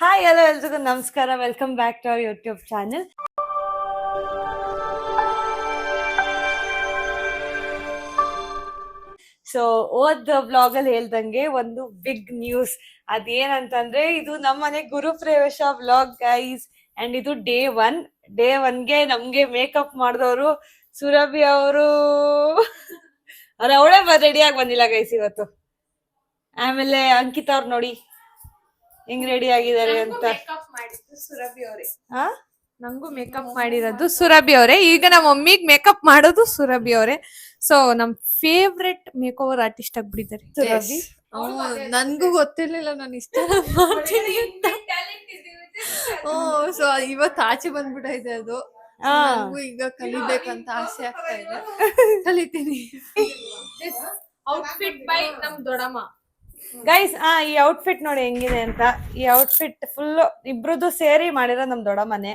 Hi hello ಎಲ್ರಿಗೂ ನಮಸ್ಕಾರ. Welcome back to our YouTube channel. So blog ಅಲ್ಲಿ ಹೇಳ್ದಂಗೆ ಒಂದು ಬಿಗ್ ನ್ಯೂಸ್. ಅದೇನಂತಂದ್ರೆ ಇದು ನಮ್ಮನೆ ಗುರುಪ್ರವೇಶ ವ್ಲಾಗ್ ಗೈಸ್. ಅಂಡ್ ಇದು ಡೇ ಒನ್ಗೆ ನಮ್ಗೆ ಮೇಕಪ್ ಮಾಡಿದವರು ಸುರಭಿ ಅವರು. ಅವಳೇ ರೆಡಿಯಾಗಿ ಬಂದಿಲ್ಲ ಗೈಸ್ ಇವತ್ತು. ಆಮೇಲೆ ಅಂಕಿತಾ ಅವ್ರು ನೋಡಿ ಹೆಂಗ್ ರೆಡಿ ಆಗಿದ್ದಾರೆ ಅಂತ. ನಂಗೂ ಮೇಕಪ್ ಮಾಡಿರೋದು ಸುರಭಿ ಅವರೇ. ಈಗ ನಮ್ಮ ಮಮ್ಮಿಗ್ ಮೇಕಪ್ ಮಾಡೋದು ಸುರಭಿ ಅವರೇ. ಸೊ ನಮ್ ಫೇವ್ರೆಟ್ ಮೇಕ್ ಓವರ್ ಆರ್ಟಿಸ್ಟ್ ಆಗ್ಬಿಟ್ಟಿದ್ದಾರೆ ಸುರಭಿ. ನನ್ಗೂ ಗೊತ್ತಿರ್ಲಿಲ್ಲ ನಾನು ಇಷ್ಟ ಮಾಡ್ತೀನಿ ಅಂತ. ಸೊ ಇವತ್ತು ಆಚೆ ಬಂದ್ಬಿಟ್ಟೈತೆ ಅದು. ನಂಗೂ ಈಗ ಕಲಿಬೇಕಂತ ಆಸೆ ಆಗ್ತಾ ಇದೆ, ಕಲಿತೀನಿ. ಔಟ್ಫಿಟ್ ಬೈ ನಮ್ ದೊಡಮ್ಮ ಗೈಸ್. ಈ ಔಟ್ಫಿಟ್ ನೋಡಿ ಹೆಂಗಿದೆ ಅಂತ. ಈ ಔಟ್ಫಿಟ್ ಫುಲ್ ಇಬ್ರದ್ದು ಸೇರಿ ಮಾಡಿರೋ ನಮ್ ದೊಡ್ಡಮ್ಮನೆ.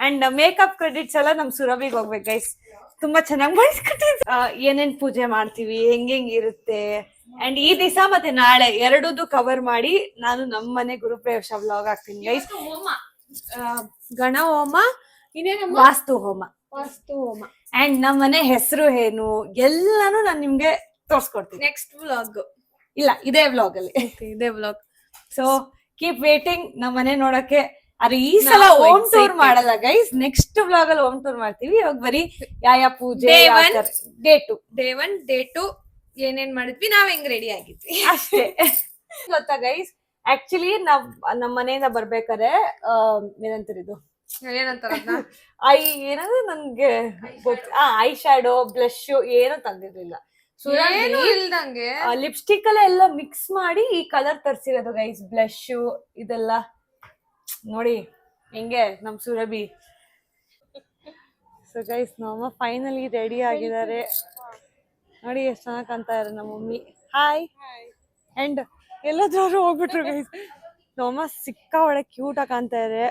ಅಂಡ್ ಮೇಕಪ್ ಕ್ರೆಡಿಟ್ಸ್ ಎಲ್ಲ ನಮ್ ಸುರಭಿಗೆ ಹೋಗ್ಬೇಕು ಗೈಸ್. ತುಂಬಾ ಚೆನ್ನಾಗಿ ಮಾಡಿಸ್ಕೊಟ್ಟಿದ್ವಿ. ಏನೇನ್ ಪೂಜೆ ಮಾಡ್ತೀವಿ, ಹೆಂಗ್ ಇರುತ್ತೆ, ಅಂಡ್ ಈ ದಿವಸ ಮತ್ತೆ ನಾಳೆ ಎರಡದು ಕವರ್ ಮಾಡಿ ನಾನು ನಮ್ಮ ಮನೆ ಗುರುಪ್ರವೇಶ ವ್ಲಾಗ್ ಹಾಕ್ತೀನಿ ಗೈಸ್. ಗಣ ಹೋಮ, ಇನ್ನೇನಮ್ಮ ವಾಸ್ತು ಹೋಮ. ಅಂಡ್ ನಮ್ಮ ಮನೆ ಹೆಸರು ಏನು ಎಲ್ಲಾನು ನಾನು ನಿಮ್ಗೆ ತೋರ್ಸ್ಕೊಡ್ತೀನಿ ನೆಕ್ಸ್ಟ್ ವ್ಲಾಗ್. ಇಲ್ಲ, ಇದೇ ವ್ಲಾಗ್ ಅಲ್ಲಿ. ಸೊ ಕೀಪ್ ವೇಟಿಂಗ್ ನಮ್ಮ ಮನೆ ನೋಡಕ್ಕೆ. ಅರೆ ಈ ಸಲ ಹೋಮ್ ಟೂರ್ ಮಾಡಲ್ಲ ಗೈಸ್, ನೆಕ್ಸ್ಟ್ ವ್ಲಾಗ್ ಅಲ್ಲಿ ಹೋಮ್ ಟೂರ್ ಮಾಡ್ತೀವಿ. ಇವಾಗ ಬರೀ ಯಾವ ಪೂಜೆ, ಡೇ ಒನ್ ಡೇ ಟು ಏನೇನ್ ಮಾಡಿದ್ವಿ, ನಾವ್ ಹೆಂಗ್ ರೆಡಿ ಆಗಿದ್ವಿ ಅಷ್ಟೇ. ಗೊತ್ತಾ ಗೈಸ್, ಆಕ್ಚುಲಿ ನಾವ್ ನಮ್ ಮನೆಯಿಂದ ಬರ್ಬೇಕಾರೆ ಏನಂತಿರಿದು ಏನಂತಾರ ಏನಂದ್ರೆ ನನ್ಗೆ ಐ ಶ್ಯಾಡೋ, ಬ್ಲಶ್ ಏನು ತಂದಿರ್ಲಿಲ್ಲ. ಇಲ್ದಂಗೆ ಲಿಪ್ಸ್ಟಿಕ್ ಎಲ್ಲ ಮಿಕ್ಸ್ ಮಾಡಿ ಈ ಕಲರ್ ತರ್ಸಿರೋದು ಗೈಸ್. ಬ್ಲಶ್ ಇದೆಲ್ಲ ನೋಡಿ ಹೆಂಗೆ ನಮ್ ಸುರಭಿ. ಸೊ ಗೈಸ್ ನಮ್ಮ ಫೈನಲಿ ರೆಡಿ ಆಗಿದ್ದಾರೆ ನೋಡಿ, ಎಷ್ಟು ಚೆನ್ನಾಗಿ ಕಾಣ್ತಾ ಇದ್ದಾರೆ ನಮ್ಮ ಮಮ್ಮಿ. ಹಾಯ್. ಅಂಡ್ ಎಲ್ಲಾದ್ರೂ ಹೋಗ್ಬಿಟ್ರು ಗೈಸ್. ನಮ್ಮಮ್ಮ ಸಿಕ್ಕಾ ಒಳ್ಳೆ ಕ್ಯೂಟ್ ಆಗಿ ಕಾಣ್ತಾ ಇದೆ.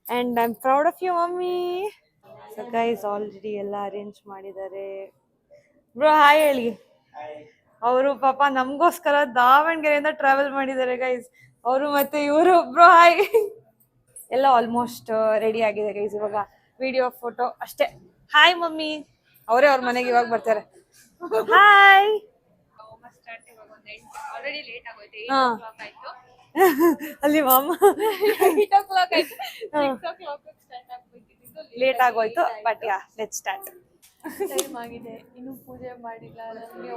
And I am proud of you mummy. So guys already ಎಲ್ಲ ಅರೇಂಜ್ ಮಾಡಿದ್ದಾರೆ. ಬ್ರೋ ಹಾಯ್ ಹೇಳಿ. ಅವರು ಪಾಪ ನಮಗೋಸ್ಕರ ದಾವಣಗೆರೆಯಿಂದ ಟ್ರಾವೆಲ್ ಮಾಡಿದ್ದಾರೆ ಗೈಸ್, ಅವರು ಮತ್ತೆ ಇವರು. Bro hi. ಎಲ್ಲ ಆಲ್ಮೋಸ್ಟ್ ರೆಡಿ ಆಗಿದೆ ಗೈಸ್. ಇವಾಗ ವಿಡಿಯೋ ಫೋಟೋ ಅಷ್ಟೇ. Hi mummy. ಅವರೇ ಅವ್ರ ಮನೆಗೆ ಇವಾಗ ಬರ್ತಾರೆ. ಹಾಯ್. ಅಲ್ಲಿ ಮಾಮ ಲೇಟ್ ಆಗೋಯ್ತು, but yeah let's start. Time ಆಗಿದೆ, ಇನ್ನು ಪೂಜೆ ಮಾಡಿಲ್ಲ. ನಮ್ಗೆ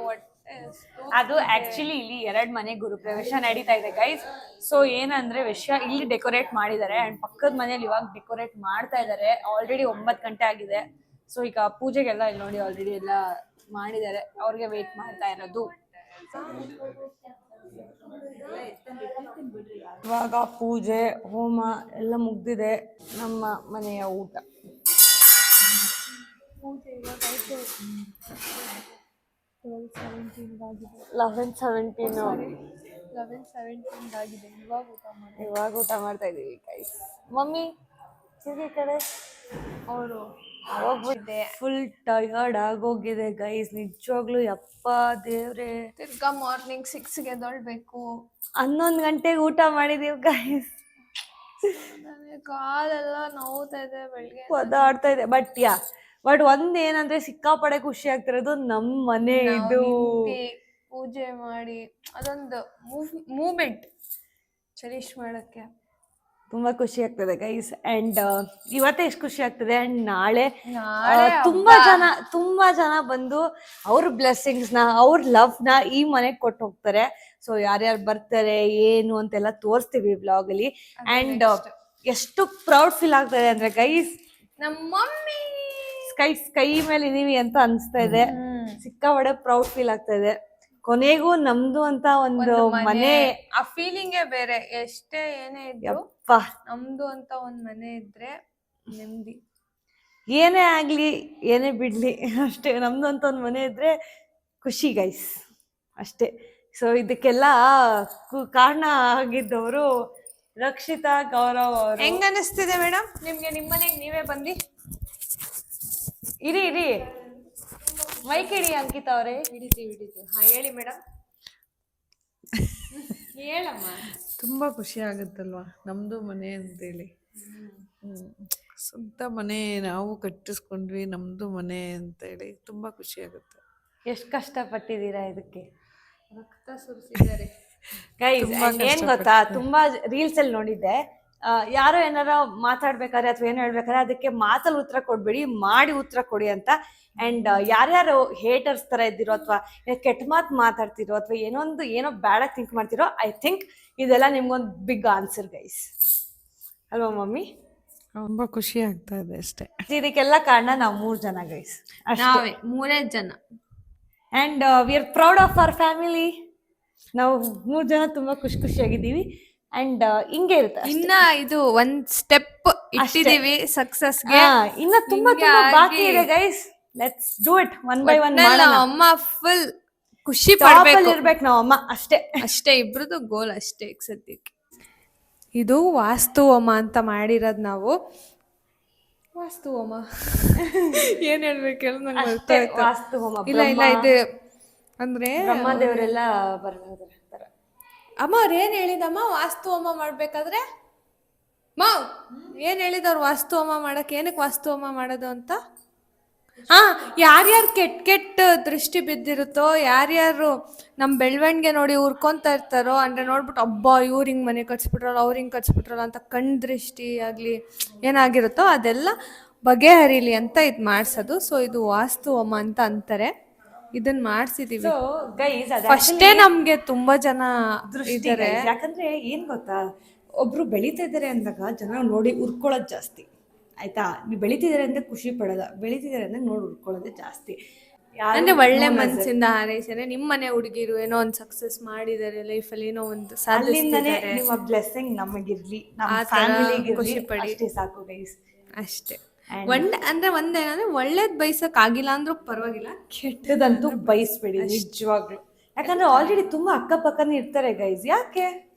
ಅದು ಆಕ್ಚುಲಿ ಇಲ್ಲಿ 2 ಮನೆ ಗುರುಪ್ರವೇಶ ನಡೀತಾ ಇದೆ ಗೈಸ್. ಸೊ ಏನಂದ್ರೆ ವಿಷಯ, ಇಲ್ಲಿ ಡೆಕೋರೇಟ್ ಮಾಡಿದ್ದಾರೆ ಅಂಡ್ ಪಕ್ಕದ ಮನೇಲಿ ಇವಾಗ ಡೆಕೋರೇಟ್ ಮಾಡ್ತಾ ಇದ್ದಾರೆ. ಆಲ್ರೆಡಿ 9 ಗಂಟೆ ಆಗಿದೆ. ಸೊ ಈಗ ಪೂಜೆಗೆಲ್ಲ ಇಲ್ಲಿ ನೋಡಿ ಆಲ್ರೆಡಿ ಎಲ್ಲ ಮಾಡಿದ್ದಾರೆ. ಅವ್ರಿಗೆ ವೇಟ್ ಮಾಡ್ತಾ ಇರೋದು. ಇವಾಗ ಪೂಜೆ ಹೋಮ ಎಲ್ಲ ಮುಗ್ದಿದೆ. ನಮ್ಮ ಮನೆಯ ಊಟ 11:17 ಆಗಿದೆ. ಇವಾಗ ಊಟ ಮಾಡ್ತಾ ಇದೀವಿ ಗೈಸ್. ಮಮ್ಮಿ ಈ ಕಡೆ ಅವರು ಹೋಗ್ಬಿಟ್ಟೆ. ಫುಲ್ ಟಯರ್ಡ್ ಆಗೋಗಿದೆ ಗೈಸ್ ನಿಜವಾಗ್ಲು. ಯಪ್ಪ ದೇವ್ರೆ, ತಿರ್ಗಾ ಮಾರ್ನಿಂಗ್ 6ಗೆ ಎದ್ದೇಳ್ಬೇಕು. 11 ಗಂಟೆಗೆ ಊಟ ಮಾಡಿದೀವಿ ಗೈಸ್. ನನಗೆ ಕಾಲೆಲ್ಲ ನೋವ್ತಾ ಇದೆ, ಬೆಳಿಗ್ಗೆ ಒದ್ದಾಡ್ತಾ ಇದೆ. ಬಟ್ ಒಂದ್ ಏನಂದ್ರೆ ಸಿಕ್ಕಾಪಡೆ ಖುಷಿ ಆಗ್ತಿರೋದು ನಮ್ ಮನೆ ಇದು ಪೂಜೆ ಮಾಡಿ ಅದೊಂದು ಮೂವ್ಮೆಂಟ್ ಚರೀಶ್ ಮಾಡಕ್ಕೆ ತುಂಬಾ ಖುಷಿ ಆಗ್ತದೆ ಗೈಸ್. ಅಂಡ್ ಇವತ್ತೇ ಎಷ್ಟು ಖುಷಿ ಆಗ್ತದೆ. ಅಂಡ್ ನಾಳೆ ತುಂಬಾ ಜನ ಬಂದು ಅವ್ರ ಬ್ಲೆಸ್ಸಿಂಗ್ಸ್ ನ, ಅವ್ರ ಲವ್ ನ ಈ ಮನೆಗ್ ಕೊಟ್ಟು ಹೋಗ್ತಾರೆ. ಸೊ ಯಾರ್ಯಾರು ಬರ್ತಾರೆ ಏನು ಅಂತೆಲ್ಲ ತೋರಿಸ್ತೀವಿ ಬ್ಲಾಗ್ ಅಲ್ಲಿ. ಅಂಡ್ ಎಷ್ಟು ಪ್ರೌಡ್ ಫೀಲ್ ಆಗ್ತದೆ ಅಂದ್ರೆ ಗೈಸ್, ನಮ್ಮ ಮಮ್ಮಿ ಕೈ ಮೇಲೆ ಇದೀವಿ ಅಂತ ಅನ್ಸ್ತಾ ಇದೆ. ಸಿಕ್ಕಾಪಟ್ಟೆ ಪ್ರೌಡ್ ಫೀಲ್ ಆಗ್ತಾ ಇದೆ. ಕೊನೆಗೂ ನಮ್ದು ಅಂತ ಒಂದು ಮನೆ, ಆ ಫೀಲಿಂಗೇ ಬೇರೆ. ಎಷ್ಟೇ ಏನೇ ಇದ್ರು ನಮ್ದು ಅಂತ ಒಂದ್ ಮನೆ ಇದ್ರೆ ನೆಮ್ಮದಿ. ಏನೇ ಆಗ್ಲಿ ಏನೇ ಬಿಡ್ಲಿ ಅಷ್ಟೇ, ನಮ್ದು ಅಂತ ಒಂದ್ ಮನೆ ಇದ್ರೆ ಖುಷಿ ಗೈಸ್ ಅಷ್ಟೇ. ಸೊ ಇದಕ್ಕೆಲ್ಲ ಕಾರಣ ಆಗಿದ್ದವರು ರಕ್ಷಿತಾ ಗೌರವ್ ಅವರು. ಹೆಂಗ ಅನಿಸ್ತಿದೆ ಮೇಡಮ್ ನಿಮ್ಗೆ? ನಿಮ್ ಮನೆಗೆ ನೀವೇ ಬಂದಿ ಇರಿ ಮೈಕ್ ಹಿಡಿ ಅಂಕಿತಾ ಅವರೇ. ಹಿಡಿತೀವಿ. ಹಾ ಹೇಳಿ ಮೇಡಮ್. ಹೇಳಮ್ಮ. ತುಂಬಾ ಖುಷಿ ಆಗುತ್ತಲ್ವಾ ನಮ್ದು ಮನೆ ಅಂತೇಳಿ. ಸ್ವಂತ ಮನೆ ನಾವು ಕಟ್ಟಿಸ್ಕೊಂಡ್ವಿ, ನಮ್ದು ಮನೆ ಅಂತೇಳಿ ತುಂಬಾ ಖುಷಿ ಆಗುತ್ತೆ. ಎಷ್ಟು ಕಷ್ಟಪಟ್ಟಿದ್ದೀರಾ ಇದಕ್ಕೆ ರಕ್ತ ಸುರಿಸಿದ್ದಾರೆ ಗೈಸ್. ಏನ್ ಗೊತ್ತಾ, ತುಂಬಾ ರೀಲ್ಸ್ ಅಲ್ಲಿ ನೋಡಿದ್ದೆ, ಯಾರೋ ಏನಾರ ಮಾತಾಡ್ಬೇಕಾದ್ರೆ ಅಥವಾ ಏನ್ ಹೇಳ್ಬೇಕಾದ್ರೆ ಅದಕ್ಕೆ ಮಾತಲ್ಲಿ ಉತ್ತರ ಕೊಡ್ಬೇಡಿ, ಮಾಡಿ ಉತ್ತರ ಕೊಡಿ ಅಂತ. ಅಂಡ್ ಯಾರ್ಯಾರು ಹೇಟರ್ಸ್ ತರ ಇದ್ದೀರೋ ಅಥವಾ ಕೆಟ್ಟ ಮಾತು ಮಾತಾಡ್ತಿರೋ ಅಥವಾ ಏನೋ ಬ್ಯಾಡಾಗಿ ಥಿಂಕ್ ಮಾಡ್ತಿರೋ, ಐ ಥಿಂಕ್ ಇದೆಲ್ಲ ನಿಮ್ಗೊಂದು ಬಿಗ್ ಆನ್ಸರ್ ಗೈಸ್, ಅಲ್ವಾ ಮಮ್ಮಿ? ತುಂಬಾ ಖುಷಿ ಆಗ್ತಾ ಇದೆ ಅಷ್ಟೇ. ಇದಕ್ಕೆಲ್ಲ ಕಾರಣ ನಾವು 3 ಜನ ಗೈಸ್, ನಾವೇ 3 ಜನ. And we are proud of our family. ನಾವು 3 ಜನ ತುಂಬಾ ಖುಷಿಯಾಗಿದ್ದೀವಿ. ಅಂಡ್ ಹಿಂಗೆ ಇರುತ್ತೆ ಇನ್ನ ಇದು ಒಂದ್ ಸ್ಟೆಪ್ ಇಟ್ಟಿದೀವಿ ಸಕ್ಸಸ್ಗೆ. ಇನ್ನ ತುಂಬಾ ಬಾಕಿ ಇದೆ guys. Let's do it one by one. ಅಮ್ಮ ಫುಲ್ ಖುಷಿ ಪಡ್ಬೇಕು, ಇರ್ಬೇಕು ನಾವು ಅಮ್ಮ ಅಷ್ಟೇ. ಅಷ್ಟೇ ಇಬ್ರದ್ದು ಗೋಲ್ ಅಷ್ಟೇ ಸದ್ಯಕ್ಕೆ. ಇದು ವಾಸ್ತು ಹೋಮ ಅಂತ ಮಾಡಿರೋದು ನಾವು. ವಾಸ್ತು ಹೋಮ ಏನ್ ಹೇಳ್ಬೇಕು ಹೇಳ, ನಂಗೆ ಗೊತ್ತಾಯ್ತು. ವಾಸ್ತು ಹೋಮ ಇಲ್ಲ ಇದು ಅಂದ್ರೆ ಬ್ರಹ್ಮದೇವರೆಲ್ಲ ಬರ್ತಾರೆ. ಅಮ್ಮ ಅವ್ರು ಏನ್ ಹೇಳಿದಮ್ಮ ವಾಸ್ತು ಹೋಮ ಮಾಡ್ಬೇಕಾದ್ರೆ? ಮಾವ್ ಏನ್ ಹೇಳಿದವ್ರು ವಾಸ್ತು ಹೋಮ ಮಾಡಕ್? ಏನಕ್ಕೆ ವಾಸ್ತು ಹೋಮ ಮಾಡೋದು ಅಂತ? ಯಾರ್ಯಾರು ಕೆಟ್ಟ ದೃಷ್ಟಿ ಬಿದ್ದಿರುತ್ತೋ, ಯಾರ್ಯಾರು ನಮ್ ಬೆಳವಣಿಗೆ ನೋಡಿ ಉರ್ಕೊಂತ ಇರ್ತಾರೋ, ಅಂದ್ರೆ ನೋಡ್ಬಿಟ್ಟು ಅಬ್ಬಾ ಇವ್ರು ಹಿಂಗ್ ಮನೆ ಕಟ್ಸ್ಬಿಟ್ರಲ್ಲ, ಅವ್ರು ಹಿಂಗ್ ಕಟ್ಸ್ಬಿಟ್ರಲ್ಲ ಅಂತ ಕಣ್ ದೃಷ್ಟಿ ಆಗ್ಲಿ ಏನಾಗಿರುತ್ತೋ ಅದೆಲ್ಲ ಬಗೆಹರಿಲಿ ಅಂತ ಇದು ಮಾಡ್ಸೋದು. ಸೊ ಇದು ವಾಸ್ತು ಹೋಮ ಅಂತ ಅಂತಾರೆ. ಇದನ್ನ ಮಾಡ್ಸಿದೀವಿ. ಫಸ್ಟೇ ನಮ್ಗೆ ತುಂಬಾ ಜನ ಇದ್ದಾರೆ. ಯಾಕಂದ್ರೆ ಏನ್ ಗೊತ್ತಾ, ಒಬ್ರು ಬೆಳೀತಾ ಇದಾರೆ ಅಂದಾಗ ಜನ ನೋಡಿ ಉರ್ಕೊಳ್ಳೋದು ಜಾಸ್ತಿ. ಆಯ್ತಾ? ನೀವು ಬೆಳೀತಿದಾರೆ ಅಂದ್ರೆ ಖುಷಿ ಪಡೋದ, ಬೆಳೀತಿದಾರೆ ಅಂದ್ರೆ ನೋಡಿ ಉರ್ಕೊಳ್ಳೋದೇ ಜಾಸ್ತಿ. ಅಂದ್ರೆ ಒಳ್ಳೆ ಮನ್ಸಿಂದ ಹಾರೈಸಿದ್ರೆ ನಿಮ್ಮ ಮನೆ ಹುಡುಗಿರು ಏನೋ ಒಂದು ಸಕ್ಸಸ್ ಮಾಡಿದ್ದಾರೆ ಲೈಫಲ್ಲಿ, ಏನೋ ಒಂದು ಸಾಧಿಸಿದ್ದಾರೆ, ನಿಮ್ಮ ಬ್ಲೆಸ್ಸಿಂಗ್ ನಮಗಿರ್ಲಿ, ನಮ್ಮ ಫ್ಯಾಮಿಲಿಗೆ ಖುಷಿ ಪಡಿ, ಸಾಕು ಗೈಸ್. ಅಷ್ಟೇ. ಅಂದ್ರೆ ಒಂದೇನಂದ್ರೆ ಒಳ್ಳೇದ್ ಬಯಸಕ್ ಆಗಿಲ್ಲ ಅಂದ್ರೂ ಪರವಾಗಿಲ್ಲ, ಕೆಟ್ಟದಂತೂ ಬಯಸ್ಬೇಡಿ ನಿಜವಾಗ್ಲು. ಯಾಕಂದ್ರೆ ಆಲ್ರೆಡಿ ತುಂಬಾ ಅಕ್ಕಪಕ್ಕನೇ ಇರ್ತಾರೆ ಗೈಸ್. ಯಾಕೆ?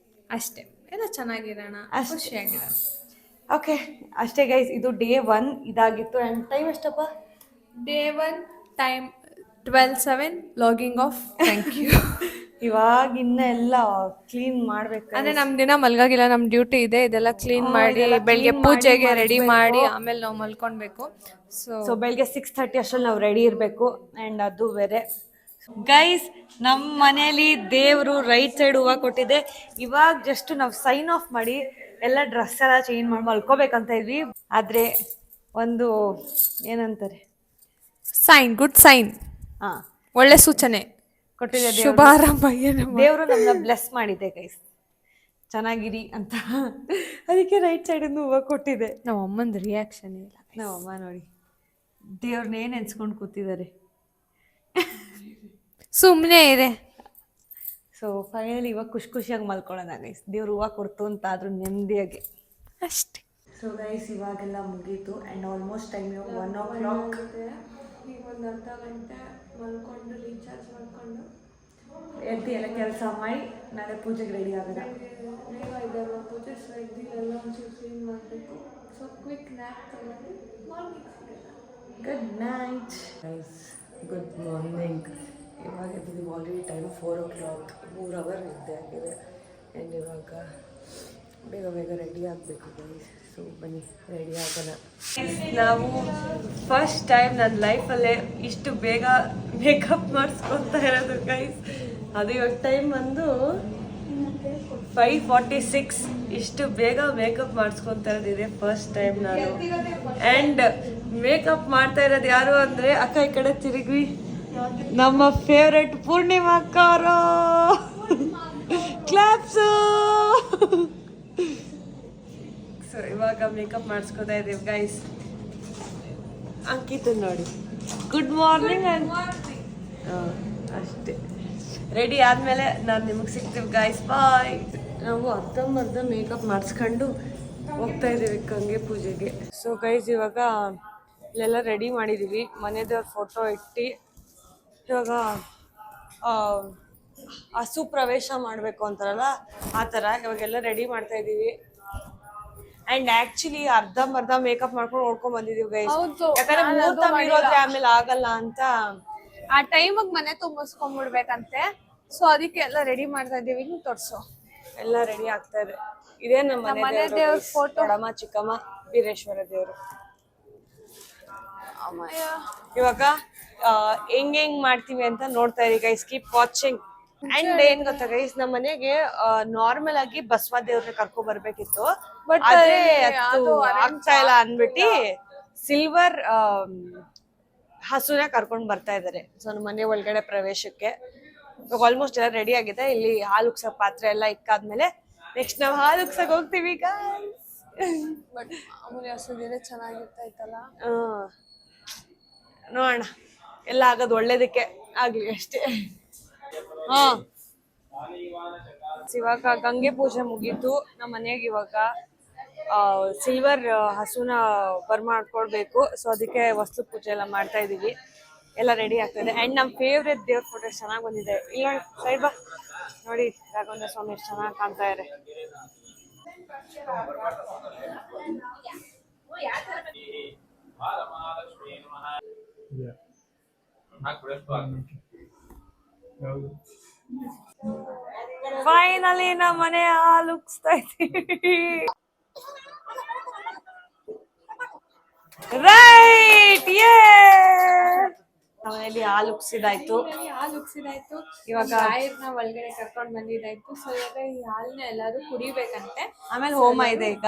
ಅಷ್ಟೇ, ಎಲ್ಲ ಚೆನ್ನಾಗಿರೋಣ, ಖುಷಿಯಾಗಿರೋಣ. ಓಕೆ ಅಷ್ಟೇ ಗೈಸ್. ಇದು ಡೇ 1 ಇದಾಗಿತ್ತು. ಅಂಡ್ ಟೈಮ್ ಎಷ್ಟಪ್ಪ? Day 1 time 12:07 logging off. Thank you. ಇವಾಗ ಎಲ್ಲ ಕ್ಲೀನ್ ಮಾಡ್ಬೇಕು. ಅಂದ್ರೆ ನಮ್ ದಿನ ಮಲ್ಗಾಗಿಲ್ಲ, ನಮ್ ಡ್ಯೂಟಿ ಇದೆ. ಇದೆಲ್ಲ ಕ್ಲೀನ್ ಮಾಡಿ ಬೆಳಿಗ್ಗೆ ಪೂಜೆಗೆ ರೆಡಿ ಮಾಡಿ ಆಮೇಲೆ ನಾವು ಮಲ್ಕೊಳ್ಬೇಕು. ಸೊ ಬೆಳಿಗ್ಗೆ 6:30 ಅಷ್ಟರಲ್ಲಿ ನಾವು ರೆಡಿ ಇರಬೇಕು. ಅಂಡ್ ಅದು ಬೇರೆ ಗೈಸ್, ನಮ್ಮ ಮನೆಯಲ್ಲಿ ದೇವರು ರೈಟ್ ಸೈಡ್ ಹೂವು ಕೊಟ್ಟಿದೆ. ಇವಾಗ ಜಸ್ಟ್ ನಾವು ಸೈನ್ ಆಫ್ ಮಾಡಿ ಎಲ್ಲ ಡ್ರೆಸ್ ಎಲ್ಲ ಚೇಂಜ್ ಮಾಡಿ ಮಲ್ಕೋಬೇಕಂತ ಇದ್ವಿ. ಆದ್ರೆ ಒಂದು ಏನಂತಾರೆ, ಸೈನ್, ಗುಡ್ ಸೈನ್, ಒಳ್ಳೆ ಸೂಚನೆ ಕೊಟ್ಟಿದೆ ಶುಭಾರಂಭ. ದೇವರು ನಮ್ಮನ್ನ ಬ್ಲೆಸ್ ಮಾಡಿದೆ ಗೈಸ್, ಚೆನ್ನಾಗಿರಿ ಅಂತ. ಅದಕ್ಕೆ ರೈಟ್ ಸೈಡ್ ಹೂವು ಕೊಟ್ಟಿದೆ. ನಮ್ಮ ಅಮ್ಮಂದು ರಿಯಾಕ್ಷನ್ ಇಲ್ಲ. ನಮ್ಮ ಅಮ್ಮ ನೋಡಿ ದೇವ್ರನ್ನೇ ನೆನ್ಸ್ಕೊಂಡು ಕೂತಿದ್ದಾರೆ. ಸುಮ್ಮನೆ ಇದೆ. ಸೊ ಫೈನಲಿ ಇವಾಗ ಖುಷಿಯಾಗಿ ಮಲ್ಕೊಳ್ಳೋಣ ಗೈಸ್. ದೇವ್ರು ಹೂವು ಕೊಡ್ತು ಅಂತ ಆದ್ರೂ ನೆಮ್ಮದಿಯಾಗಿ ಅಷ್ಟೇ. ಸೊ ಗೈಸ್ ಇವಾಗೆಲ್ಲ ಮುಗೀತು. And almost time 1 o'clock. ಈಗ ಒಂದು ಅರ್ಧ ಗಂಟೆ ಮಲ್ಕೊಂಡು ರೀಚಾರ್ಜ್ ಮಾಡ್ಕೊಂಡು ಎದ್ದು ಎಲ್ಲ ಕೆಲಸ ಮಾಡಿ ನಾಳೆ ಪೂಜೆಗೆ ರೆಡಿ ಆಗೋಣ. ಪೂಜೆ ಎಲ್ಲ ಒಂಚೂರು ಕ್ಲೀನ್ ಮಾಡಬೇಕು. ಸೊ ಕ್ವಿಕ್ ನ್ಯಾಪ್ ತಗೊಂಡು morning good night guys. Good morning. ಇವಾಗ ಎದ್ದಿದ್ದೀವಿ. Already time 4 o'clock. 3 hour ನಿದ್ದೆ ಆಗಿದೆ. ಆ್ಯಂಡ್ ಇವಾಗ ಬೇಗ ರೆಡಿ ಆಗಬೇಕು ಗೈಸ್. ಸೊ ಬನ್ನಿ ರೆಡಿ ಆಗೋಣ. ನಾವು ಫಸ್ಟ್ ಟೈಮ್ ನನ್ನ ಲೈಫಲ್ಲೇ ಇಷ್ಟು ಬೇಗ ಮೇಕಪ್ ಮಾಡಿಸ್ಕೊತಾ ಇರೋದು ಗೈಸ್. ಅದು ಇವಾಗ ಟೈಮ್ ಬಂದು 5:46. ಇಷ್ಟು ಬೇಗ ಮೇಕಪ್ ಮಾಡಿಸ್ಕೊತಾ ಇರೋದಿದೆ ಫಸ್ಟ್ ಟೈಮ್ ನಾನು. ಆ್ಯಂಡ್ ಮೇಕಪ್ ಮಾಡ್ತಾ ಇರೋದು ಯಾರು ಅಂದರೆ ಅಕ್ಕ ಈ ಕಡೆ ತಿರುಗಿ, ನಮ್ಮ ಫೇವ್ರೆಟ್ ಪೂರ್ಣಿಮಾ ಅಕ್ಕ ಅವರು. ಕ್ಲಾಪ್ಸು. ಸೊ ಇವಾಗ ಮೇಕಪ್ ಮಾಡಿಸ್ಕೊತಾ ಇದ್ದೀವಿ ಗೈಸ್. ಅಂಕಿತ್ ನೋಡಿ ಗುಡ್ ಮಾರ್ನಿಂಗ್. ಅಷ್ಟೇ, ರೆಡಿ ಆದಮೇಲೆ ನಾನು ನಿಮಗೆ ಸಿಗ್ತೀವಿ ಗೈಸ್. ಬಾಯ್. ನಾವು ಅರ್ಧಂಬರ್ಧ ಮೇಕಪ್ ಮಾಡಿಸ್ಕೊಂಡು ಹೋಗ್ತಾ ಇದ್ದೀವಿ ಗಂಗೆ ಪೂಜೆಗೆ. ಸೊ ಗೈಸ್ ಇವಾಗ ಇಲ್ಲೆಲ್ಲ ರೆಡಿ ಮಾಡಿದ್ದೀವಿ. ಮನೆದೇವ್ರ ಫೋಟೋ ಇಟ್ಟು ಇವಾಗ ಹಸು ಪ್ರವೇಶ ಮಾಡಬೇಕು ಅಂತಾರಲ್ಲ ಆ ಥರ ಇವಾಗೆಲ್ಲ ರೆಡಿ ಮಾಡ್ತಾ ಇದ್ದೀವಿ. ಆ್ಯಂಡ್ ಆ್ಯಕ್ಚುಲಿ ಅರ್ಧಂಬರ್ಧ ಮೇಕಪ್ ಮಾಡ್ಕೊಂಡು ಓಡ್ಕೊಂಡ್ ಬಂದಿದ್ದೀವಿ ಗೈಸ್. ಯಾಕಂದ್ರೆ ಮುಹೂರ್ತ ಮೀರೋದ್ರೆ ಆಮೇಲೆ ಆಗಲ್ಲ ಅಂತ ಆ ಟೈಮಿಗೆ ಮನೆ ತುಂಬಿಸ್ಕೊಂಡ್ಬಿಡ್ಬೇಕಂತೆ. ಸೊ ಅದಕ್ಕೆ ಎಲ್ಲ ರೆಡಿ ಮಾಡ್ತಾ ಇದ್ದೀವಿ. ತೋರಿಸು. ಎಲ್ಲ ರೆಡಿ ಆಗ್ತಾ ಇದೆ. ಇದೇ ನಮ್ಮ ಮನೆ ದೇವ್ರ ಫೋಟೋ. ದೊಡ್ಡಮ್ಮ ಚಿಕ್ಕಮ್ಮ ವೀರೇಶ್ವರ ದೇವರು. ಇವಾಗ ಹೆಂಗ್ ಮಾಡ್ತೀವಿ ಅಂತ ನೋಡ್ತಾ ಇರಿ ಗೈಸ್, ಕೀಪ್ ವಾಚಿಂಗ್. ಅಂಡ್ ಏನ್ ಗೊತ್ತಾ ಗೈಸ್, ನಮ್ಮ ಮನೆಗೆ ನಾರ್ಮಲ್ ಆಗಿ ಬಸವ ದೇವ್ರನ್ನ ಕರ್ಕೊ ಬರ್ಬೇಕಿತ್ತು, ಆದ್ರೆ ಅದು ಆಗ್ತಾ ಇಲ್ಲ ಅನ್ಬಿಟ್ಟು ಸಿಲ್ವರ್ ಹಸುನ ಕರ್ಕೊಂಡ್ ಬರ್ತಾ ಇದಾರೆ. ಸೊ ನಮ್ಮ ಮನೆ ಒಳಗಡೆ ಪ್ರವೇಶಕ್ಕೆ ಇವಾಗ ಆಲ್ಮೋಸ್ಟ್ ಎಲ್ಲ ರೆಡಿ ಆಗಿದೆ. ಇಲ್ಲಿ ಹಾಲು ಉಗ್ಸೋ ಪಾತ್ರೆ ಎಲ್ಲ ಇಕ್ಕಾದ್ಮೇಲೆ ನೆಕ್ಸ್ಟ್ ನಾವು ಹಾಲು ಉಗ್ಸಕ್ ಹೋಗ್ತೀವಿ ಗೈಸ್. ಬಟ್ ಮಾಮೂಲಿ ಹಸುದಿದ್ರೆ ಚೆನ್ನಾಗಿರ್ತಾಯ್ತಲ್ಲ. ನೋಡೋಣ, ಎಲ್ಲ ಆಗೋದು ಒಳ್ಳೇದಕ್ಕೆ ಆಗ್ಲಿ ಅಷ್ಟೇ. ಹಾ, ಇವಾಗ ಗಂಗೆ ಪೂಜೆ ಮುಗೀತು. ನಮ್ಮ ಮನೆಗೆ ಇವಾಗ ಸಿಲ್ವರ್ ಹಸುನ ಬರ್ಮಾಡ್ಕೊಳ್ಬೇಕು. ಸೊ ಅದಕ್ಕೆ ವಸ್ತು ಪೂಜೆ ಎಲ್ಲ ಮಾಡ್ತಾ ಇದೀವಿ. ಎಲ್ಲ ರೆಡಿ ಆಗ್ತದೆ. ಅಂಡ್ ನಮ್ಮ ಫೇವ್ರೆಟ್ ದೇವ್ರ ಫೋಟೋ ಚೆನ್ನಾಗಿ ಬಂದಿದೆ. ಇಲ್ಲ ಸೈಡ್ ಬಾ, ನೋಡಿ ರಾಘವೇಂದ್ರ ಸ್ವಾಮಿ ಎಷ್ಟು ಚೆನ್ನಾಗಿ ಕಾಣ್ತಾ ಇದ್ದಾರೆ. ಫೈನಲಿ ನಮ್ಮ ಮನೆ ಹಾಲು ಉಗ್ಸ್ತಾ ಇದ್ದೀವಿ. ರೈಟ್, ಮನೆಯಲ್ಲಿ ಹಾಲು ಉಗ್ಸಿದಾಯ್ತು. ಇವಾಗ ರಾಯರ್ನ ಒಳಗಡೆ ಕರ್ಕೊಂಡ್ ಬಂದಿದ್ದಾಯ್ತು. ಸೊ ಇವಾಗ ಈ ಹಾಲ್ನ ಎಲ್ಲಾರು ಕುಡಿಬೇಕಂತೆ. ಆಮೇಲೆ ಹೋಮ ಇದೆ ಈಗ.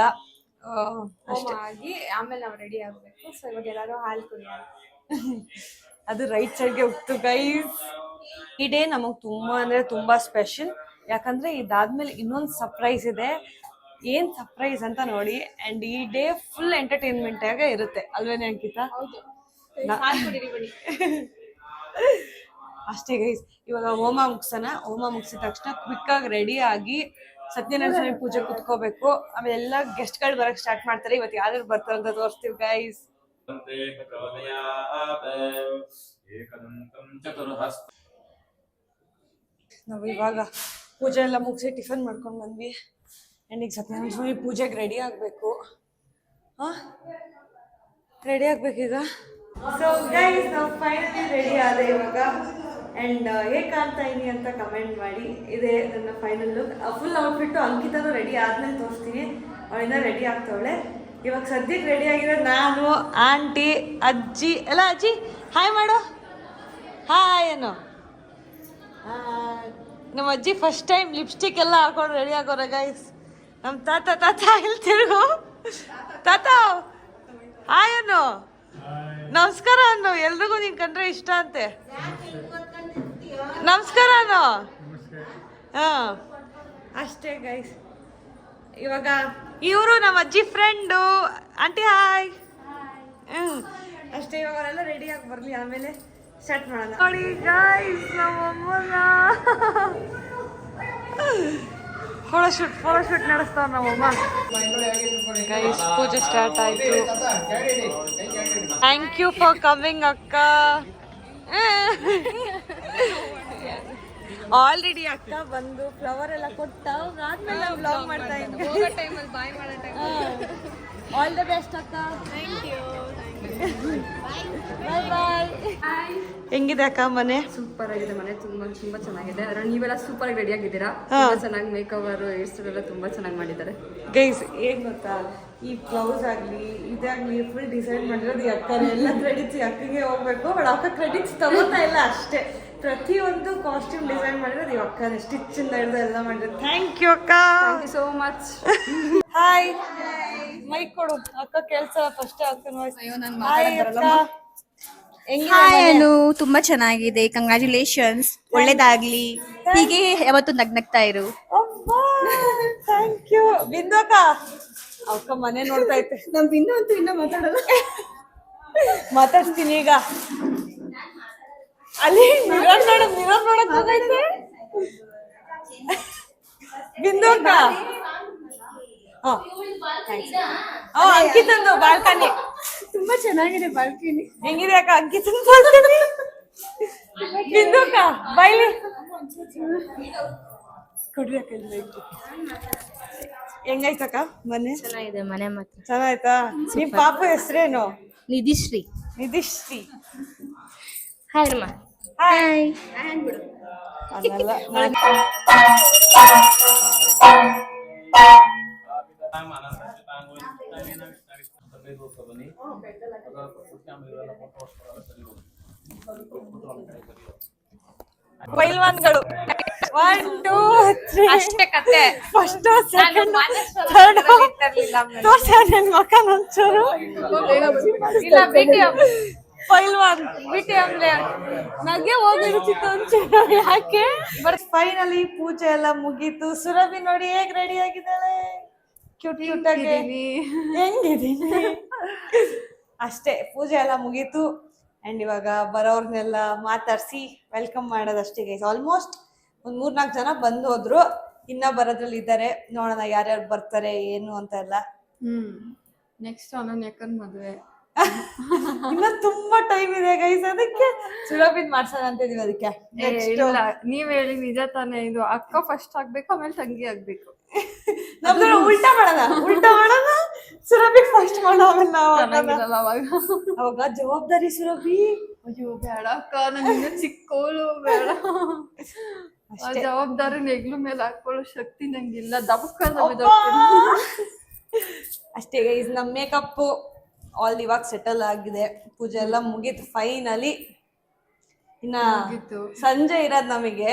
ಹೋಮ ಆಗಿ ಆಮೇಲೆ ನಾವು ರೆಡಿ ಆಗ್ಬೇಕು. ಸೊ ಇವಾಗ ಎಲ್ಲಾರು ಹಾಲು ಕುಡಿಯೋಣ. ಅದು ರೈಟ್ ಸೈಡ್ಗೆ ಹೋಗ್ತು ಗೈಸ್. ಈ ಡೇ ನಮಗ್ ತುಂಬಾ ಅಂದ್ರೆ ತುಂಬಾ ಸ್ಪೆಷಲ್. ಯಾಕಂದ್ರೆ ಇದಾದ್ಮೇಲೆ ಇನ್ನೊಂದು ಸರ್ಪ್ರೈಸ್ ಇದೆ. ಏನ್ ಸರ್ಪ್ರೈಸ್ ಅಂತ ನೋಡಿ. ಅಂಡ್ ಈ ಡೇ ಫುಲ್ ಎಂಟರ್ಟೈನ್ಮೆಂಟ್ ಆಗ ಇರುತ್ತೆ ಅಲ್ವೇನೆ ಅಂಕಿತಾ? ಅಷ್ಟೇ ಗೈಸ್. ಇವಾಗ ಹೋಮ ಮುಗ್ಸೋಣ. ಹೋಮ ಮುಗಿಸಿದ ತಕ್ಷಣ ಕ್ವಿಕ್ ಆಗಿ ರೆಡಿ ಆಗಿ ಸತ್ಯನಾರಾಯಣ ಸ್ವಾಮಿ ಪೂಜೆ ಕುತ್ಕೋಬೇಕು. ಆಮೇಲೆ ಎಲ್ಲ ಗೆಸ್ಟ್ ಗಳು ಬರಕ್ ಸ್ಟಾರ್ಟ್ ಮಾಡ್ತಾರೆ. ಇವತ್ತು ಯಾರು ಬರ್ತಾರೆ ಅಂತ ತೋರಿಸ್ತೀವಿ ಗೈಸ್. ನಾವು ಇವಾಗ ಪೂಜೆ ಎಲ್ಲ ಮುಗಿಸಿ ಟಿಫನ್ ಮಾಡ್ಕೊಂಡು ಬಂದ್ವಿ. ಅಂಡ್ ಈಗ ಸತ್ಯನಾರಾಯಣ ಸ್ವಾಮಿ ಪೂಜೆಗೆ ರೆಡಿ ಆಗ್ಬೇಕು. ರೆಡಿ ಆಗ್ಬೇಕೀಗ. ಸೊ ಗೈಸ್, ನಾವು ಫೈನಲಿ ರೆಡಿ ಆದೆ ಇವಾಗ. ಅಂಡ್ ಹೇಗೆ ಕಾಣ್ತಾ ಇದೀನಿ ಅಂತ ಕಮೆಂಟ್ ಮಾಡಿ. ಇದೆ ನನ್ನ ಫೈನಲ್ ಲುಕ್. ಫುಲ್ ಔಟ್ಫಿಟ್ಟು ಅಂಕಿತನೂ ರೆಡಿ ಆದ್ಮೇಲೆ ತೋರಿಸ್ತೀನಿ. ಅವಳಿಂದ ರೆಡಿ ಆಗ್ತಾವಳೆ. ಇವಾಗ ಸದ್ಯಕ್ಕೆ ರೆಡಿ ಆಗಿರೋ ನಾನು, ಆಂಟಿ, ಅಜ್ಜಿ ಎಲ್ಲ. ಅಜ್ಜಿ ಹಾಯ್ ಮಾಡು. ಹಾಯ್ ಏನೋ. ನಮ್ಮ ಅಜ್ಜಿ ಫಸ್ಟ್ ಟೈಮ್ ಲಿಪ್ಸ್ಟಿಕ್ ಎಲ್ಲ ಹಾಕೊಂಡು ರೆಡಿ ಆಗೋರ ಗೈಸ್. ನಮ್ಮ ತಾತ ಇಲ್ಲಿ ತಿರುಗು. ತಾತ ಹಾಯ್ ಅನ್ನು, ನಮಸ್ಕಾರ ಅನ್ನು. ಎಲ್ರಿಗೂ ನೀನ್ ಕಂಡ್ರೆ ಇಷ್ಟ ಅಂತೆ. ನಮಸ್ಕಾರ ಅನ್ನು. ಹಾ, ಅಷ್ಟೇ ಗೈಸ್. ಇವಾಗ ಇವರು ನಮ್ಮ ಅಜ್ಜಿ ಫ್ರೆಂಡು. Aunty hi. ಅಷ್ಟೇ. ಇವಾಗ ಅವರೆಲ್ಲ ರೆಡಿಯಾಗಿ ಬರಲಿ, ಆಮೇಲೆ ಸ್ಟಾರ್ಟ್ ಮಾಡೋಣ. ನೋಡಿ ಗೈಸ್, ನಮ್ಮಮ್ಮನ ಫೋಟೋಶೂಟ್ ನಡೆಸ್ತಾವ ನಮ್ಮಮ್ಮ. ಗೈಸ್, ಪೂಜೆ ಸ್ಟಾರ್ಟ್ ಆಯ್ತು. ಥ್ಯಾಂಕ್ ಯು ಫಾರ್ ಕಮಿಂಗ್ ಅಕ್ಕ. ಆಲ್ರೆಡಿ ಅಕ್ಕ ಬಂದು ಫ್ಲವರ್ ಎಲ್ಲ ಕೊಟ್ಟ ಆದ್ಮೇಲೆ ವ್ಲಾಗ್ ಮಾಡ್ತಾ ಇದ್ವಿ. ಆಲ್ ದ ಬೆಸ್ಟ್ ಅಕ್ಕ. Thank you. Bye bye. ಹೆಂಗಿದೆ ಅಕ್ಕ ಮನೆ? ಸೂಪರ್ ಆಗಿದೆ ಮನೆ. ತುಂಬಾ ಚೆನ್ನಾಗಿದೆ. ಅದ್ರಲ್ಲಿ ನೀವೆಲ್ಲ ಸೂಪರ್ ಆಗಿ ರೆಡಿ ಆಗಿದ್ದೀರಾ. ತುಂಬಾ ಚೆನ್ನಾಗಿ ಮೇಕ್ ಓವರ್, ಹೇರ್ ಸ್ಟೈಲ್ ಎಲ್ಲ ತುಂಬಾ ಚೆನ್ನಾಗಿ ಮಾಡಿದ್ದಾರೆ ಗೈಸ್. ಏನ್ ಗೊತ್ತಾ, ಈ ಬ್ಲೌಸ್ ಆಗ್ಲಿ ಇದಾಗ್ಲಿ ಫುಲ್ ಡಿಸೈನ್ ಮಾಡಿರೋದು ಈ ಅಕ್ಕನೇ. ಎಲ್ಲ ಕ್ರೆಡಿಟ್ಸ್ ಈ ಅಕ್ಕಗೆ ಹೋಗ್ಬೇಕು. ಬಟ್ ಅಕ್ಕ ಕ್ರೆಡಿಟ್ಸ್ ತಗೋತಾ ಇಲ್ಲ ಅಷ್ಟೇ. ಪ್ರತಿಯೊಂದು ಕಾಸ್ಟ್ಯೂಮ್ ಡಿಸೈನ್ ಮಾಡಿರೋದು ಈ ಅಕ್ಕನೇ. ಸ್ಟಿಚ್ ಇಂದ ಹಿಡಿದು ಎಲ್ಲ ಮಾಡಿರೋದು. ಥ್ಯಾಂಕ್ ಯು ಅಕ್ಕ. Thank you so much. Hi. Mic ಕೊಡು ಅಕ್ಕ, ಕೇಳ್ಸ ಫಸ್ಟ್ ಅಕ್ಕನ ವಾಯ್ಸ್. ಹಾಯ್ ಅಕ್ಕ. ಹಾಯ್, ತುಂಬಾ ಚೆನ್ನಾಗಿದೆ. ಕಂಗ್ರಾಚುಲೇಷನ್ಸ್, ಒಳ್ಳೇದಾಗ್ಲಿ. ಹೀಗೆ ಯಾವತ್ತು ನಗ್ನಗ್ತಾ ಇರು. Thank you. ಬಿಂದು ಅಕ್ಕ, ಅಕ್ಕ ಮನೆ ನೋಡ್ತಾ ಐತೆ. ನಮ್ ಬಿಂದು ಅಂತೂ ಇನ್ನ ಮಾತಾಡಲ್ಲ. ಮಾತಾಡ್ತೀನಿ ಈಗ. ಅಲ್ಲಿ ಮಿರರ್ ನೋಡಕ್ ಹೋಗೈತೆ ಬಿಂದು ಅಕ್ಕ. ಅಂಕಿತಂದು ಬಾಲ್ಕನಿ ತುಂಬಾ ಚೆನ್ನಾಗಿದೆ ಬಾಲ್ಕನಿ. ಹೆಂಗಿದೆ ಅಕ್ಕ ಅಂಕಿತಂದು ಬಾಲ್ಕನಿ? ಬಿಂದು ಅಕ್ಕ ಬೈಲಿ ಕೊಡ್ರಿ ಅಕ್ಕ. ಹೆಂಗಾಯ್ತಕ್ಕ ಮನೆ? ಚೆನ್ನಾಗಿದೆ ಮನೆ ಮಾತ್ರ. ಚೆನ್ನಾಯ್ತಾ? ನಿಮ್ ಪಾಪ ಹೆಸರೇನು? ನಿಧಿಶ್ರೀ. ನಿಧಿಶ್ರೀ. ಹಾಯ್ ಅಮ್ಮ. ಹಾಯ್. ಅದೆಲ್ಲ ಪೈಲ್ವಾನ್ಗಳು 1 2 3 ಅಷ್ಟೇ ಕತೆ. ಫಸ್ಟ್ ಸೆಕೆಂಡ್ ಥರ್ಡ್ ತೋರ್ಸ ಮಕ್ಕ ಒಂಚೂರು ಇಲ್ಲ BTM ಪೈಲ್ವಾನ್ BTM ನಗೆ ಹೋಗಿರುತ್ತಿತ್ತು ಒಂಚೂರು ಯಾಕೆ ಫೈನಲಿ ಪೂಜೆ ಎಲ್ಲ ಮುಗೀತು. ಸುರಭಿ ನೋಡಿ ಹೇಗ್ ರೆಡಿ ಆಗಿದ್ದಾಳೆ, ಕ್ಯೂಟ್ ಕ್ಯೂಟ್ ಆಗಿ ಹೆಂಗಿದೀನಿ. ಅಷ್ಟೇ, ಪೂಜೆ ಎಲ್ಲ ಮುಗೀತು. ಅಂಡ್ ಇವಾಗ ಬರೋರ್ನೆಲ್ಲ ಮಾತಾಡ್ಸಿ ವೆಲ್ಕಮ್ ಮಾಡೋದಷ್ಟೇ ಗೈಸ್. ಆಲ್ಮೋಸ್ಟ್ ಒಂದ್ 3-4 ಜನ ಬಂದು ಹೋದ್ರು, ಇನ್ನ ಬರೋದ್ರಲ್ಲಿ ಇದ್ದಾರೆ. ನೋಡೋಣ ಯಾರ್ಯಾರು ಬರ್ತಾರೆ ಏನು ಅಂತ ಎಲ್ಲ. ನೆಕ್ಸ್ಟ್ ಅನನ್ಯಕ್ಕನ್ ಮದ್ವೆ. ಇನ್ನ ತುಂಬಾ ಟೈಮ್ ಇದೆ ಗೈಸ್, ಅದಕ್ಕೆ ಸುರಭಿನ್ ಮಾಡ್ಸೋಣ ಅಂತ ಇದೀವಿ. ಅದಕ್ಕೆ ಇಲ್ಲ, ನೀವ್ ಹೇಳಿ ನಿಜ ತಾನೇ. ಇದು ಅಕ್ಕ ಫಸ್ಟ್ ಆಗ್ಬೇಕು, ಆಮೇಲೆ ತಂಗಿ ಆಗ್ಬೇಕು. ನಮ್ದು ಉಲ್ಟಾ ಮಾಡೋಣ. ಸುರಭಿ ಫಸ್ಟ್ ಮಾಡೋ, ಆಮೇಲೆ ನಾವು ಚೆನ್ನಾಗಿರಲ್ಲ ಅವಾಗ ಜವಾಬ್ದಾರಿ ಸುರಭಿ. ಅಯ್ಯೋ ಬೇಡ ಅಕ್ಕ, ನಂಗೆ ಚಿಕ್ಕೋಳು ಬೇಡ. ಆ ಜವಾಬ್ದಾರಿ ನೆಗ್ಲು ಮೇಲೆ ಹಾಕೊಳ್ಳೋ ಶಕ್ತಿ ನಂಗಿಲ್ಲ. ಅಷ್ಟೇ ಗೈಸ್, ನಮ್ ಮೇಕಪ್ ಆಲ್ ಇವಾಗ ಸೆಟಲ್ ಆಗಿದೆ. ಪೂಜೆ ಎಲ್ಲ ಮುಗೀತು ಫೈನಲಿ. ಇನ್ನ ಸಂಜೆ ಇರೋದ್ ನಮಗೆ,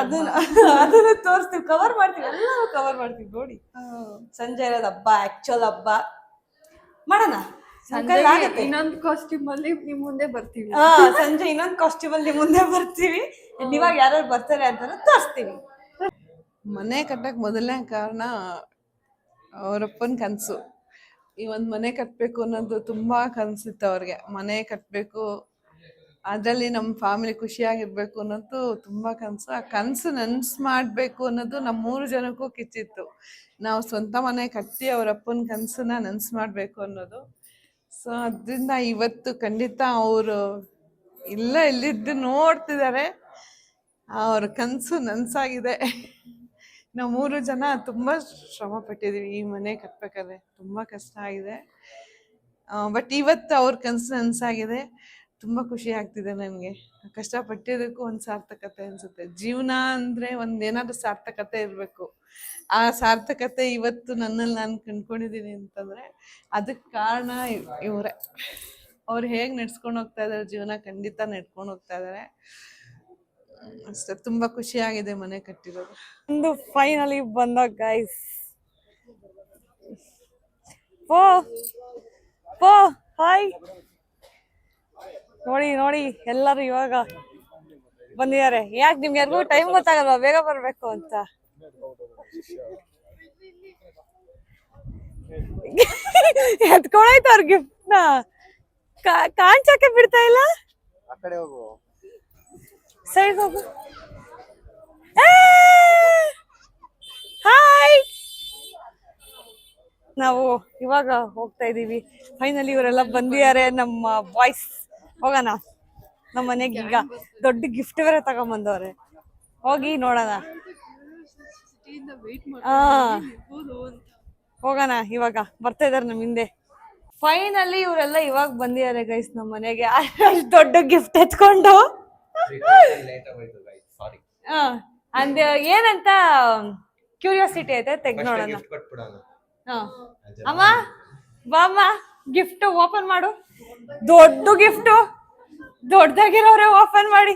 ಅದನ್ನ ತೋರಿಸ್ತೀವಿ, ಕವರ್ ಮಾಡ್ತೀವಿ, ಎಲ್ಲರೂ ಕವರ್ ಮಾಡ್ತೀವಿ ನೋಡಿ. ಸಂಜೆ ಇರೋದ್ ಹಬ್ಬ, ಆಕ್ಚುಯಲ್ ಹಬ್ಬ ಮಾಡೋಣ. ಇನ್ನೊಂದು ಕಾಸ್ಟ್ಯೂಮ್ ಅಲ್ಲಿ ನಿಮ್ ಮುಂದೆ ಬರ್ತೀವಿ. ಸಂಜೆ ಇನ್ನೊಂದು ಕಾಸ್ಟ್ಯೂಮ್ ಅಲ್ಲಿ ಮುಂದೆ ಬರ್ತೀವಿ. ಇವಾಗ ಯಾರು ಬರ್ತಾರೆ ಅಂತ ತೋರಿಸ್ತೀವಿ. ಮನೆ ಕಟ್ಟಕ್ ಮೊದಲನೇ ಕಾರಣ ಅವರಪ್ಪನ ಕನಸು. ಈ ಒಂದು ಮನೆ ಕಟ್ಟಬೇಕು ಅನ್ನೋದು ತುಂಬ ಕನಸಿತ್ತು ಅವ್ರಿಗೆ. ಮನೆ ಕಟ್ಟಬೇಕು, ಅದರಲ್ಲಿ ನಮ್ಮ ಫ್ಯಾಮಿಲಿ ಖುಷಿಯಾಗಿರ್ಬೇಕು ಅನ್ನೋದು ತುಂಬ ಕನಸು. ಆ ಕನಸು ನನಸು ಮಾಡಬೇಕು ಅನ್ನೋದು ನಮ್ಮ 3 ಜನಕ್ಕೂ ಕಿಚ್ಚಿತ್ತು. ನಾವು ಸ್ವಂತ ಮನೆ ಕಟ್ಟಿ ಅವರಪ್ಪನ ಕನಸನ್ನ ನನಸು ಮಾಡಬೇಕು ಅನ್ನೋದು. ಸೊ ಅದರಿಂದ ಇವತ್ತು ಖಂಡಿತ ಅವರು ಇಲ್ಲಿದ್ದು ನೋಡ್ತಿದ್ದಾರೆ. ಅವ್ರ ಕನಸು ನನಸಾಗಿದೆ. ನಾವು 3 ಜನ ತುಂಬ ಶ್ರಮ ಪಟ್ಟಿದ್ದೀವಿ ಈ ಮನೆ ಕಟ್ಬೇಕಾದ್ರೆ. ತುಂಬ ಕಷ್ಟ ಆಗಿದೆ, ಬಟ್ ಇವತ್ತು ಅವ್ರ ಕನಸು ನನಸಾಗಿದೆ. ತುಂಬ ಖುಷಿ ಆಗ್ತಿದೆ ನನಗೆ. ಕಷ್ಟಪಟ್ಟಿದ್ದಕ್ಕೂ ಒಂದು ಸಾರ್ಥಕತೆ ಅನಿಸುತ್ತೆ. ಜೀವನ ಅಂದರೆ ಏನಾದರೂ ಸಾರ್ಥಕತೆ ಇರಬೇಕು. ಆ ಸಾರ್ಥಕತೆ ಇವತ್ತು ನನ್ನಲ್ಲಿ ನಾನು ಕಂಡ್ಕೊಂಡಿದ್ದೀನಿ ಅಂತಂದರೆ ಅದಕ್ಕೆ ಕಾರಣ ಇವರೇ. ಅವ್ರು ಹೇಗೆ ನಡ್ಸ್ಕೊಂಡು ಹೋಗ್ತಾ ಇದ್ದಾರೆ ಜೀವನ, ಖಂಡಿತ ನಡ್ಕೊಂಡು ಹೋಗ್ತಾ ಇದ್ದಾರೆ. ಅಷ್ಟೇ, ತುಂಬ ಖುಷಿಯಾಗಿದೆ ಮನೆ ಕಟ್ಟಿರೋದು. ಒಂದು ಫೈನಲಿ ಬಂದ ಗೈಸ್. ಹಾಯ್ ನೋಡಿ ಎಲ್ಲರೂ ಇವಾಗ ಬಂದಿದ್ದಾರೆ. ಯಾಕೆ ನಿಮ್ಗೆ ಯಾರಿಗೂ ಟೈಮ್ ಗೊತ್ತಾಗಲ್ವಾ ಬೇಗ ಬರ್ಬೇಕು ಅಂತ? ಎತ್ಕೊಳಾಯ್ತು ಅವ್ರ ಗಿಫ್ಟ್ ನ, ಕಾಣ್ಸಕ್ಕೆ ಬಿಡ್ತಾ ಇಲ್ಲ. ಸೈಡ್ ಹೋಗು. ಹಾಯ್, ನಾವು ಇವಾಗ ಹೋಗ್ತಾ ಇದೀವಿ. ಫೈನಲಿ ಇವರೆಲ್ಲ ಬಂದಿದ್ದಾರೆ, ನಮ್ಮ ಬಾಯ್ಸ್. ಹೋಗೋಣ ನಮ್ಮ ಮನೆಗೆ. ಈಗ ದೊಡ್ಡ ಗಿಫ್ಟ್ ಬೇರೆ ತಗೊಂಬಂದವ್ರೆ, ಹೋಗಿ ನೋಡೋಣ. ಹೋಗೋಣ, ಇವಾಗ ಬರ್ತಾ ಇದಾರೆ ನಮ್ಮ ಹಿಂದೆ. ಫೈನಲಿ ಇವರೆಲ್ಲ ಇವಾಗ ಬಂದಿದ್ದಾರೆ ಗೈಸ್ ನಮ್ಮ ಮನೆಗೆ. ದೊಡ್ಡ ಗಿಫ್ಟ್ ಎತ್ಕೊಂಡು. ಅಂದ್ ಏನಂತ ಕ್ಯೂರಿಯಾಸಿಟಿ ಐತೆ, ತೆಗ್ ನೋಡೋಣ. ಅಮ್ಮ ಬಾಮ್ಮ, ಗಿಫ್ಟ್ ಓಪನ್ ಮಾಡು. ದೊಡ್ಡ ಗಿಫ್ಟ್, ದೊಡ್ಡದಾಗಿರೋರೆ ಓಪನ್ ಮಾಡಿ.